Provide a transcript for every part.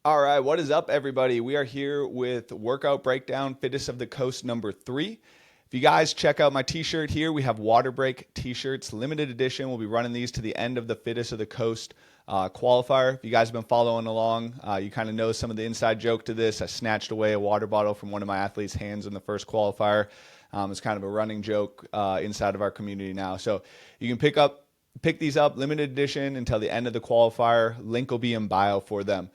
All right, what is up, everybody? We are here with Workout Breakdown Fittest of the Coast number 3. If you guys check out my t-shirt here, we have water break t-shirts, limited edition. We'll be running these to the end of the Fittest of the Coast qualifier. If you guys have been following along, you kind of know some of the inside joke to this. I snatched away a water bottle from one of my athletes' hands in the first qualifier. It's kind of a running joke inside of our community now. So you can pick these up, limited edition, until the end of the qualifier. Link will be in bio for them.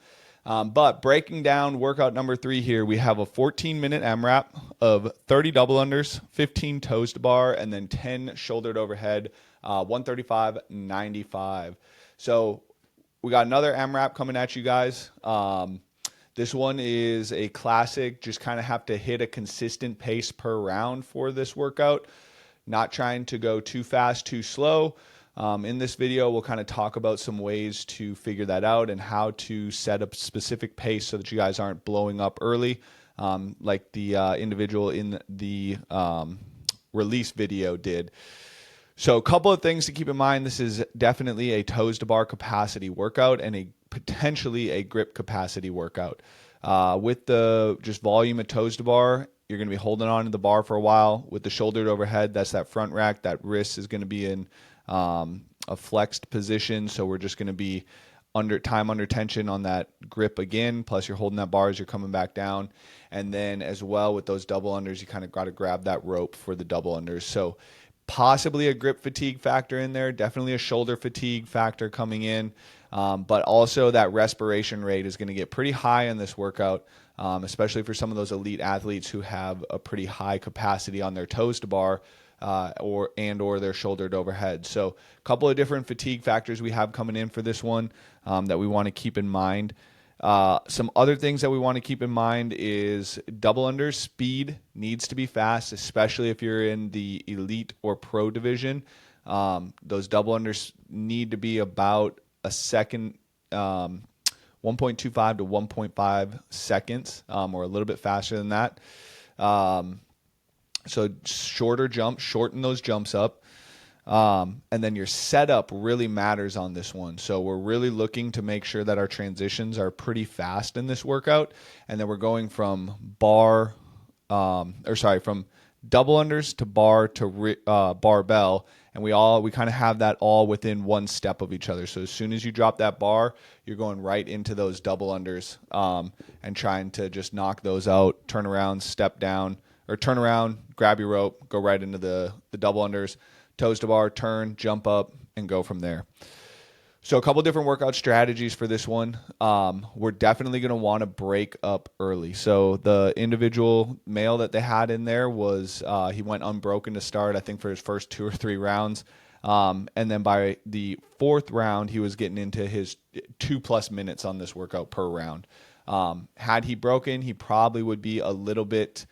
But breaking down workout number 3 here, we have a 14-minute AMRAP of 30 double unders, 15 toes to bar, and then 10 shouldered overhead, 135.95. So we got another AMRAP coming at you guys. This one is a classic, just kind of have to hit a consistent pace per round for this workout. Not trying to go too fast, too slow. In this video, we'll kind of talk about some ways to figure that out and how to set a specific pace so that you guys aren't blowing up early, like the individual in the release video did. So a couple of things to keep in mind. This is definitely a toes to bar capacity workout and potentially a grip capacity workout. With the just volume of toes to bar, you're going to be holding on to the bar for a while. With the shouldered overhead, that's that front rack. That wrist is going to be in a flexed position, so we're just going to be under tension on that grip again, plus you're holding that bar as you're coming back down. And then as well with those double unders, you kind of got to grab that rope for the double unders. So possibly a grip fatigue factor in there, definitely a shoulder fatigue factor coming in, but also that respiration rate is going to get pretty high in this workout, especially for some of those elite athletes who have a pretty high capacity on their toes to bar, or their shouldered overhead. So a couple of different fatigue factors we have coming in for this one that we want to keep in mind. Some other things that we want to keep in mind is double unders speed needs to be fast, especially if you're in the elite or pro division. Those double unders need to be about a second, 1.25 to 1.5 seconds, or a little bit faster than that. So shorter jump, shorten those jumps up. And then your setup really matters on this one. So we're really looking to make sure that our transitions are pretty fast in this workout. And then we're going from from double unders to bar to barbell. And we kind of have that all within one step of each other. So as soon as you drop that bar, you're going right into those double unders, and trying to just knock those out, turn around, step down, or turn around, grab your rope, go right into the double unders, toes to bar, turn, jump up, and go from there. So a couple different workout strategies for this one. We're definitely going to want to break up early. So the individual male that they had in there was, he went unbroken to start, I think, for his first 2 or 3 rounds. And then by the 4th round, he was getting into his 2+ minutes on this workout per round. Had he broken, he probably would be a little bit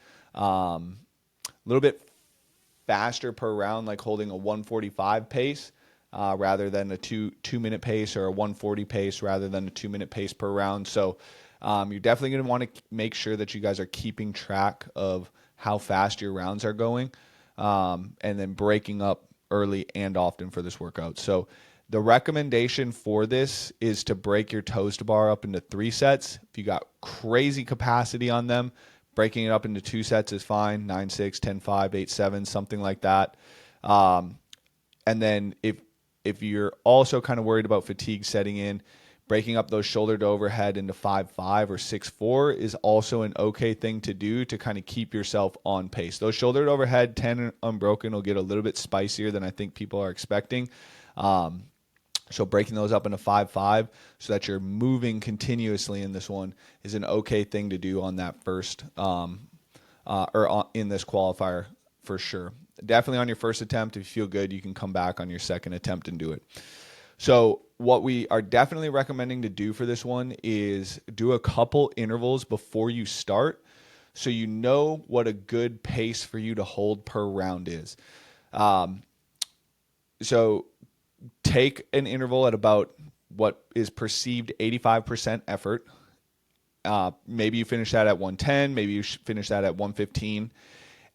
faster per round, like holding a 145 pace rather than a 2-minute pace, or a 140 pace rather than a 2-minute pace per round. So you're definitely going to want to make sure that you guys are keeping track of how fast your rounds are going, and then breaking up early and often for this workout. So the recommendation for this is to break your toes to bar up into 3 sets. If you got crazy capacity on them, breaking it up into 2 sets is fine. 9-6, 10-5, 8-7, something like that. And then if you're also kind of worried about fatigue setting in, breaking up those shoulder to overhead into 5-5 or 6-4 is also an okay thing to do to kind of keep yourself on pace. Those shoulder to overhead 10 unbroken will get a little bit spicier than I think people are expecting. So breaking those up into 5-5 so that you're moving continuously in this one is an okay thing to do on that first, in this qualifier for sure. Definitely on your first attempt. If you feel good, you can come back on your second attempt and do it. So what we are definitely recommending to do for this one is do a couple intervals before you start, so you know what a good pace for you to hold per round is. So take an interval at about what is perceived 85% effort. Maybe you finish that at 110, maybe you finish that at 115,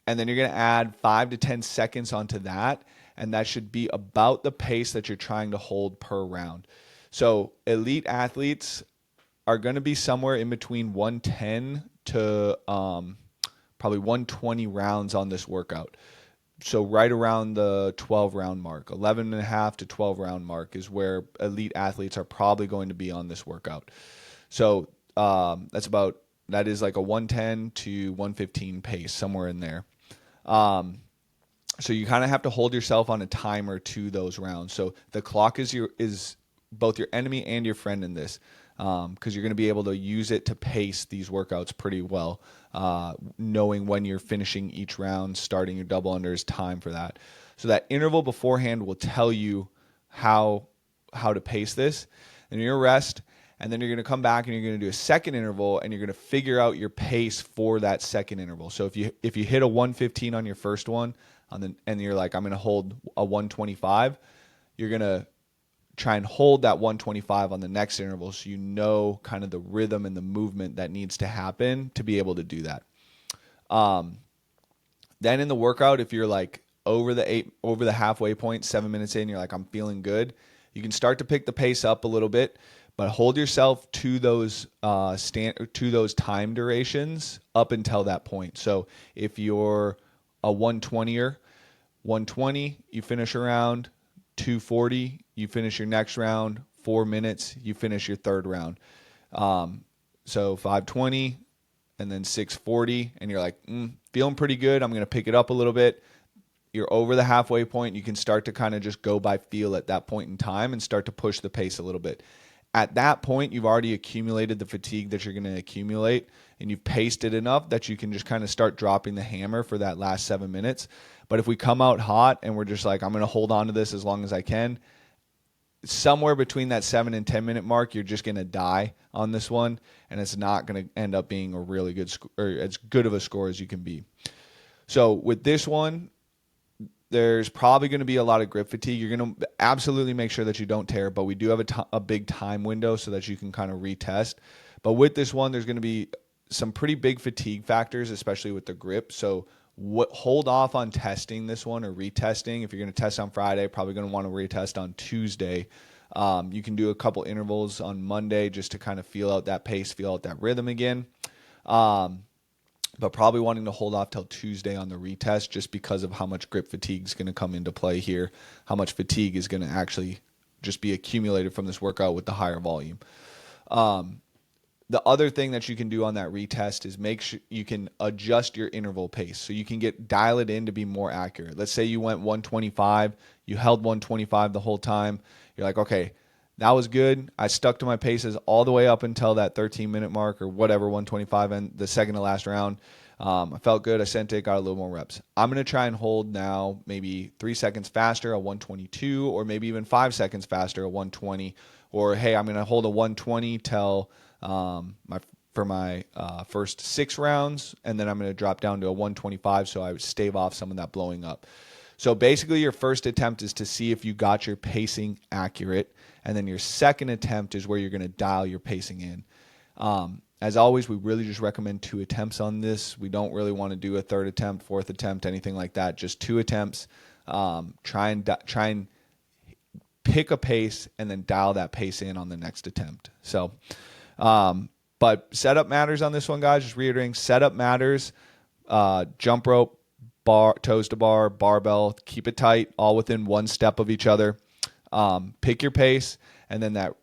and then you're going to add 5 to 10 seconds onto that, and that should be about the pace that you're trying to hold per round. So elite athletes are going to be somewhere in between 110 to probably 120 rounds on this workout. So right around the 12 round mark, 11 and a half to 12 round mark is where elite athletes are probably going to be on this workout. So that is like a 110 to 115 pace, somewhere in there. So you kind of have to hold yourself on a timer to those rounds. So the clock is both your enemy and your friend in this, because you're going to be able to use it to pace these workouts pretty well, knowing when you're finishing each round, starting your double unders, time for that. So that interval beforehand will tell you how to pace this. And you're going to rest, and then you're going to come back and you're going to do a second interval, and you're going to figure out your pace for that second interval. So if you hit a 115 on your first one, and you're like, I'm going to hold a 125, you're going to try and hold that 125 on the next interval, so you know kind of the rhythm and the movement that needs to happen to be able to do that. Then in the workout, if you're like over the halfway point, 7 minutes in, you're like, I'm feeling good, you can start to pick the pace up a little bit, but hold yourself to those time durations up until that point. So if you're a 120er, 120, you finish a round. 240, you finish your next round. 4 minutes, you finish your third round. So 520 and then 640, and you're like, feeling pretty good. I'm going to pick it up a little bit. You're over the halfway point. You can start to kind of just go by feel at that point in time and start to push the pace a little bit. At that point, you've already accumulated the fatigue that you're going to accumulate, and you've paced it enough that you can just kind of start dropping the hammer for that last 7 minutes. But if we come out hot and we're just like, I'm going to hold on to this as long as I can, somewhere between that 7 and 10 minute mark, you're just going to die on this one, and it's not going to end up being a really good or as good of a score as you can be. So with this one, there's probably going to be a lot of grip fatigue. You're going to absolutely make sure that you don't tear, but we do have a big time window so that you can kind of retest. But with this one, there's going to be some pretty big fatigue factors, especially with the grip. So hold off on testing this one or retesting. If you're going to test on Friday, probably going to want to retest on Tuesday. You can do a couple intervals on Monday just to kind of feel out that pace, feel out that rhythm again. But probably wanting to hold off till Tuesday on the retest just because of how much grip fatigue is going to come into play here, how much fatigue is going to actually just be accumulated from this workout with the higher volume. The other thing that you can do on that retest is make sure you can adjust your interval pace so you can dial it in to be more accurate. Let's say you went 125, you held 125 the whole time. You're like, okay, that was good. I stuck to my paces all the way up until that 13-minute mark or whatever, 125 and the second to last round. I felt good. I sent it, got a little more reps. I'm going to try and hold now maybe 3 seconds faster, a 122, or maybe even 5 seconds faster, a 120. Or, hey, I'm going to hold a 120 till my first 6 rounds, and then I'm going to drop down to a 125 so I would stave off some of that blowing up. So basically your first attempt is to see if you got your pacing accurate, and then your second attempt is where you're going to dial your pacing in. As always, we really just recommend 2 attempts on this. We don't really want to do a 3rd attempt, 4th attempt, anything like that. Just 2 attempts. Try and pick a pace and then dial that pace in on the next attempt. So, but setup matters on this one, guys. Just reiterating, setup matters. Jump rope, bar, toes to bar, barbell, keep it tight, all within 1 step of each other. Pick your pace, and then that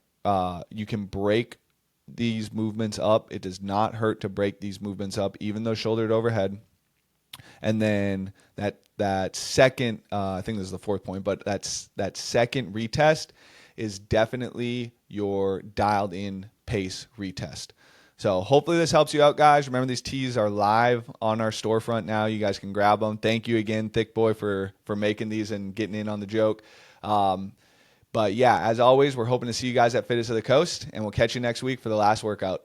you can break these movements up. It does not hurt to break these movements up, even though shouldered overhead. And then that second, I think this is the 4th point, but that second retest is definitely your dialed in pace retest. So hopefully this helps you out, guys. Remember, these tees are live on our storefront now. You guys can grab them. Thank you again, Thick Boy, for making these and getting in on the joke. But yeah, as always, we're hoping to see you guys at Fittest of the Coast, and we'll catch you next week for the last workout.